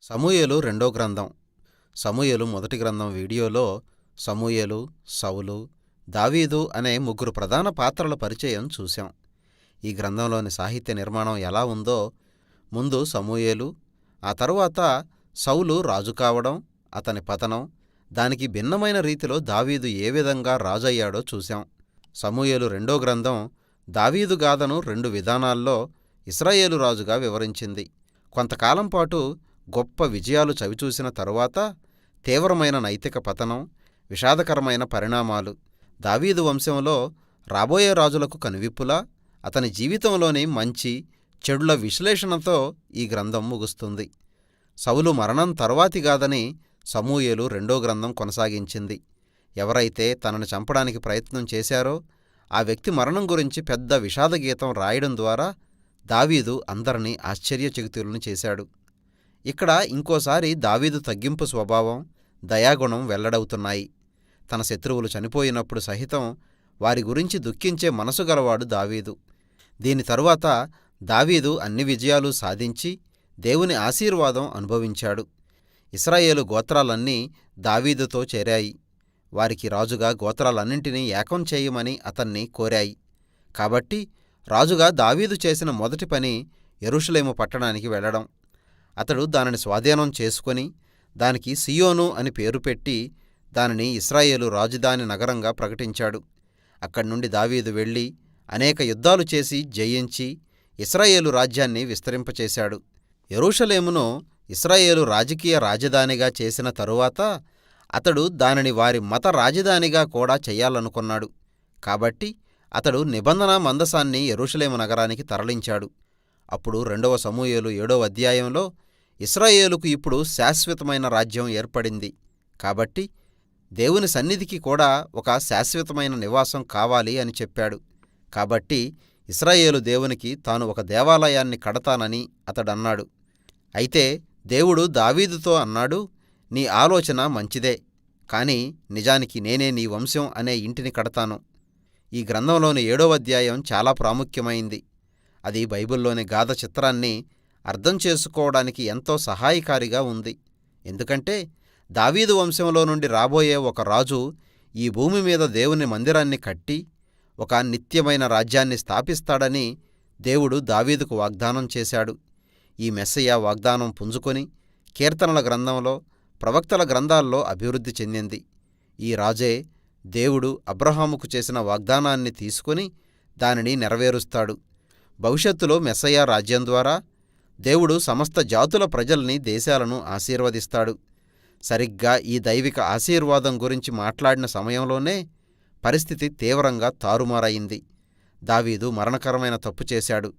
సమూయేలు రెండో గ్రంథం. సమూయేలు మొదటి గ్రంథం వీడియోలో సమూయేలు, సౌలు, దావీదు అనే ముగ్గురు ప్రధాన పాత్రల పరిచయం చూశాం. ఈ గ్రంథంలోని సాహిత్య నిర్మాణం ఎలా ఉందో ముందు సమూయేలు, ఆ తరువాత సౌలు రాజు కావడం, అతని పతనం, దానికి భిన్నమైన రీతిలో దావీదు ఏ విధంగా రాజయ్యాడో చూశాం. సమూయేలు రెండో గ్రంథం దావీదు గాథను రెండు విధానాల్లో ఇశ్రాయేలు రాజుగా వివరించింది. కొంతకాలం పాటు గొప్ప విజయాలు చవిచూసిన తరువాత తీవ్రమైన నైతిక పతనం, విషాదకరమైన పరిణామాలు. దావీదు వంశంలో రాబోయే రాజులకు కనువిప్పులా అతని జీవితంలోని మంచి చెడుల విశ్లేషణతో ఈ గ్రంథం ముగుస్తుంది. సౌలు మరణం తరువాతిగాదని సమూయేలు రెండో గ్రంథం కొనసాగించింది. ఎవరైతే తనను చంపడానికి ప్రయత్నం చేశారో ఆ వ్యక్తి మరణం గురించి పెద్ద విషాదగీతం రాయడం ద్వారా దావీదు అందరినీ ఆశ్చర్యచకితులను చేశాడు. ఇక్కడ ఇంకోసారి దావీదు తగ్గింపు స్వభావం, దయాగుణం వెల్లడవుతున్నాయి. తన శత్రువులు చనిపోయినప్పుడు సహితం వారి గురించి దుఃఖించే మనసు గలవాడు దావీదు. దీని తరువాత దావీదు అన్ని విజయాలు సాధించి దేవుని ఆశీర్వాదం అనుభవించాడు. ఇశ్రాయేలు గోత్రాలన్నీ దావీదుతో చేరాయి. వారికి రాజుగా గోత్రాలన్నింటినీ ఏకం చేయమని అతన్ని కోరాయి. కాబట్టి రాజుగా దావీదు చేసిన మొదటి పని యెరూషలేము పట్టణానికి వెళ్లడం. అతడు దానిని స్వాధీనం చేసుకొని దానికి సీయోను అని పేరు పెట్టి దానిని ఇశ్రాయేలు రాజధాని నగరంగా ప్రకటించాడు. అక్కడ్నుండి దావీదు వెళ్లి అనేక యుద్ధాలు చేసి జయించి ఇశ్రాయేలు రాజ్యాన్ని విస్తరింపచేశాడు. యెరూషలేమును ఇశ్రాయేలు రాజకీయ రాజధానిగా చేసిన తరువాత అతడు దానిని వారి మత రాజధానిగా కూడా చెయ్యాలనుకున్నాడు. కాబట్టి అతడు నిబంధన మందసాన్ని యెరూషలేము నగరానికి తరలించాడు. అప్పుడు రెండవ సమూయేలు 7వ అధ్యాయంలో ఇశ్రాయేలుకు ఇప్పుడు శాశ్వతమైన రాజ్యం ఏర్పడింది. కాబట్టి దేవుని సన్నిధికి కూడా ఒక శాశ్వతమైన నివాసం కావాలి అని చెప్పాడు. కాబట్టి ఇశ్రాయేలు దేవునికి తాను ఒక దేవాలయాన్ని కడతానని అతడన్నాడు. అయితే దేవుడు దావీదుతో అన్నాడు, నీ ఆలోచన మంచిదే, కాని నిజానికి నేనే నీ వంశం అనే ఇంటిని కడతాను. ఈ గ్రంథంలోని 7వ అధ్యాయం చాలా ప్రాముఖ్యమైంది. అది బైబిల్లోని గాథ చిత్రాన్ని అర్థం చేసుకోవడానికి ఎంతో సహాయకారిగా ఉంది. ఎందుకంటే దావీదు వంశంలో నుండి రాబోయే ఒక రాజు ఈ భూమి మీద దేవుని మందిరాన్ని కట్టి ఒక నిత్యమైన రాజ్యాన్ని స్థాపిస్తాడని దేవుడు దావీదుకు వాగ్దానం చేశాడు. ఈ మెస్సయ్య వాగ్దానం పుంజుకొని కీర్తనల గ్రంథంలో, ప్రవక్తల గ్రంథాల్లో అభివృద్ధి చెందింది. ఈ రాజే దేవుడు అబ్రహాముకు చేసిన వాగ్దానాన్ని తీసుకుని దానిని నెరవేరుస్తాడు. భవిష్యత్తులో మెస్సయ్య రాజ్యం ద్వారా దేవుడు సమస్త జాతుల ప్రజల్ని, దేశాలను ఆశీర్వదిస్తాడు. సరిగ్గా ఈ దైవిక ఆశీర్వాదం గురించి మాట్లాడిన సమయంలోనే పరిస్థితి తీవ్రంగా తారుమారయింది. దావీదు మరణకరమైన తప్పు చేశాడు.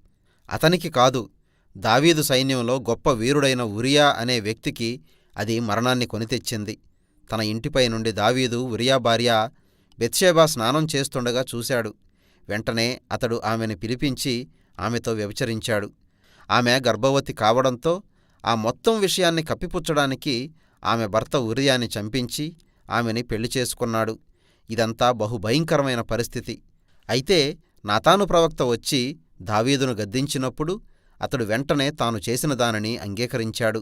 అతనికి కాదు, దావీదు సైన్యంలో గొప్ప వీరుడైన ఉరియా అనే వ్యక్తికి అది మరణాన్ని కొనితెచ్చింది. తన ఇంటిపై నుండి దావీదు ఉరియా భార్య బెత్షెబా స్నానం చేస్తుండగా చూశాడు. వెంటనే అతడు ఆమెను పిలిపించి ఆమెతో వ్యభిచరించాడు. ఆమె గర్భవతి కావడంతో ఆ మొత్తం విషయాన్ని కప్పిపుచ్చడానికి ఆమె భర్త ఉరియాని చంపించి ఆమెని పెళ్లి చేసుకున్నాడు. ఇదంతా బహుభయంకరమైన పరిస్థితి. అయితే నాతాను ప్రవక్త వచ్చి దావీదును గద్దించినప్పుడు అతడు వెంటనే తాను చేసిన దానిని అంగీకరించాడు.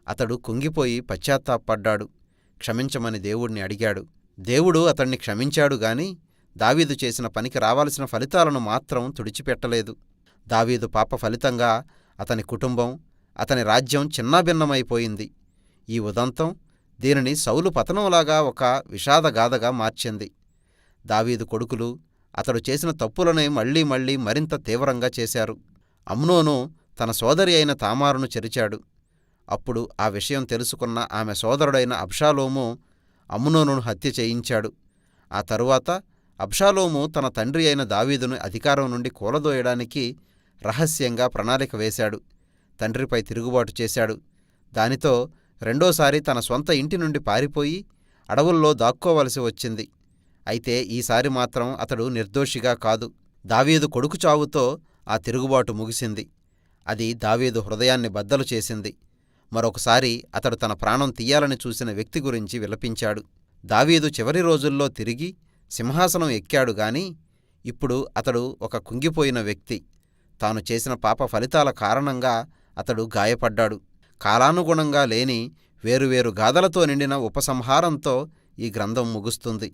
అతడు కుంగిపోయి పశ్చాత్తాపడ్డాడు. క్షమించమని దేవుణ్ణి అడిగాడు. దేవుడు అతణ్ణి క్షమించాడు గాని దావీదు చేసిన పనికి రావాల్సిన ఫలితాలను మాత్రం తుడిచిపెట్టలేదు. దావీదు పాప ఫలితంగా అతని కుటుంబం, అతని రాజ్యం చిన్నాభిన్నమైపోయింది. ఈ ఉదంతం దీనిని సౌలు పతనంలాగా ఒక విషాదగాథగా మార్చింది. దావీదు కొడుకులు అతడు చేసిన తప్పులనే మళ్లీ మళ్లీ మరింత తీవ్రంగా చేశారు. అమ్నోను తన సోదరి అయిన తామారును చెరిచాడు. అప్పుడు ఆ విషయం తెలుసుకున్న ఆమె సోదరుడైన అబ్షాలోము అమ్నోనును హత్య చేయించాడు. ఆ తరువాత అబ్షాలోము తన తండ్రి అయిన దావీదును అధికారం నుండి కూలదోయడానికి రహస్యంగా ప్రణాళిక వేశాడు. తండ్రిపై తిరుగుబాటు చేశాడు. దానితో రెండోసారి తన సొంత ఇంటి నుండి పారిపోయి అడవుల్లో దాక్కోవలసి వచ్చింది. అయితే ఈసారి మాత్రం అతడు నిర్దోషిగా కాదు. దావీదు కొడుకు చావుతో ఆ తిరుగుబాటు ముగిసింది. అది దావీదు హృదయాన్ని బద్దలు చేసింది. మరొకసారి అతడు తన ప్రాణం తీయాలని చూసిన వ్యక్తి గురించి విలపించాడు. దావీదు చివరి రోజుల్లో తిరిగి సింహాసనం ఎక్కాడు గాని ఇప్పుడు అతడు ఒక కుంగిపోయిన వ్యక్తి. తాను చేసిన పాప ఫలితాల కారణంగా అతడు గాయపడ్డాడు. కాలానుగుణంగా లేని వేరువేరు గాథలతో నిండిన ఉపసంహారంతో ఈ గ్రంథం ముగుస్తుంది.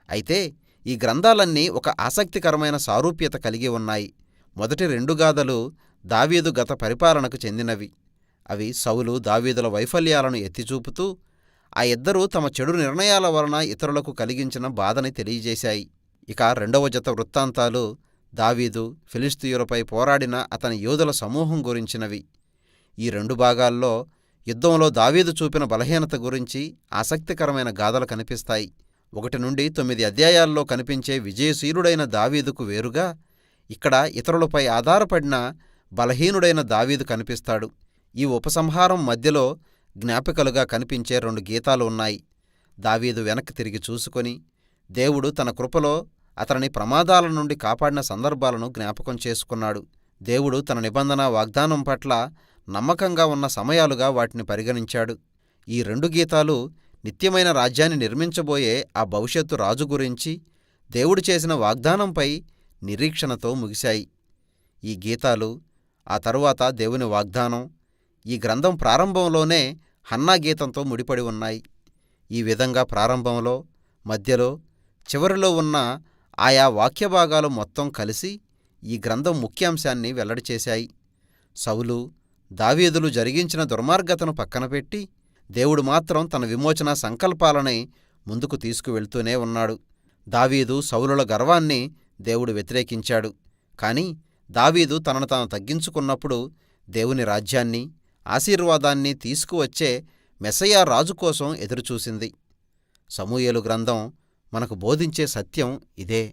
అయితే ఈ గ్రంథాలన్నీ ఒక ఆసక్తికరమైన సారూప్యత కలిగి ఉన్నాయి. మొదటి 2 గాథలు దావీదు గత పరిపాలనకు చెందినవి. అవి సౌలు దావీదుల వైఫల్యాలను ఎత్తిచూపుతూ ఆ ఇద్దరూ తమ చెడు నిర్ణయాల వలన ఇతరులకు కలిగించిన బాధని తెలియజేశాయి. ఇక 2వ జత వృత్తాంతాలు దావీదు ఫిలిష్తీయులపై పోరాడిన అతని యోధుల సమూహం గురించినవి. ఈ 2 భాగాల్లో యుద్ధంలో దావీదు చూపిన బలహీనత గురించి ఆసక్తికరమైన గాథలు కనిపిస్తాయి. 1 నుండి 9 అధ్యాయాల్లో కనిపించే విజయశీలుడైన దావీదుకు వేరుగా ఇక్కడ ఇతరులపై ఆధారపడిన బలహీనుడైన దావీదు కనిపిస్తాడు. ఈ ఉపసంహారం మధ్యలో జ్ఞాపికలుగా కనిపించే 2 గీతాలు ఉన్నాయి. దావీదు వెనక్కి తిరిగి చూసుకొని దేవుడు తన కృపలో అతనిని ప్రమాదాల నుండి కాపాడిన సందర్భాలను జ్ఞాపకం చేసుకున్నాడు. దేవుడు తన నిబంధన వాగ్దానం పట్ల నమ్మకంగా ఉన్న సమయాలుగా వాటిని పరిగణించాడు. ఈ 2 గీతాలు నిత్యమైన రాజ్యాన్ని నిర్మించబోయే ఆ భవిష్యత్తు రాజు గురించి దేవుడు చేసిన వాగ్దానంపై నిరీక్షణతో ముగిశాయి. ఈ గీతాలు, ఆ తరువాత దేవుని వాగ్దానం ఈ గ్రంథం ప్రారంభంలోనే హన్నా గీతంతో ముడిపడి ఉన్నాయి. ఈ విధంగా ప్రారంభంలో, మధ్యలో, చివరిలో ఉన్న ఆయా వాక్యభాగాలు మొత్తం కలిసి ఈ గ్రంథం ముఖ్యాంశాన్ని వెల్లడి చేశాయి. సౌలు దావీదులు జరిగించిన దుర్మార్గతను పక్కనపెట్టి దేవుడు మాత్రం తన విమోచన సంకల్పాలని ముందుకు తీసుకువెళ్తూనే ఉన్నాడు. దావీదు సౌలుల గర్వాన్ని దేవుడు వ్యతిరేకించాడు. కాని దావీదు తనను తాను తగ్గించుకున్నప్పుడు దేవుని రాజ్యాన్ని, ఆశీర్వాదాన్ని తీసుకువచ్చే మెస్సయా రాజు కోసం ఎదురుచూసింది. సమూయేలు గ్రంథం మనకు బోధించే సత్యం ఇదే.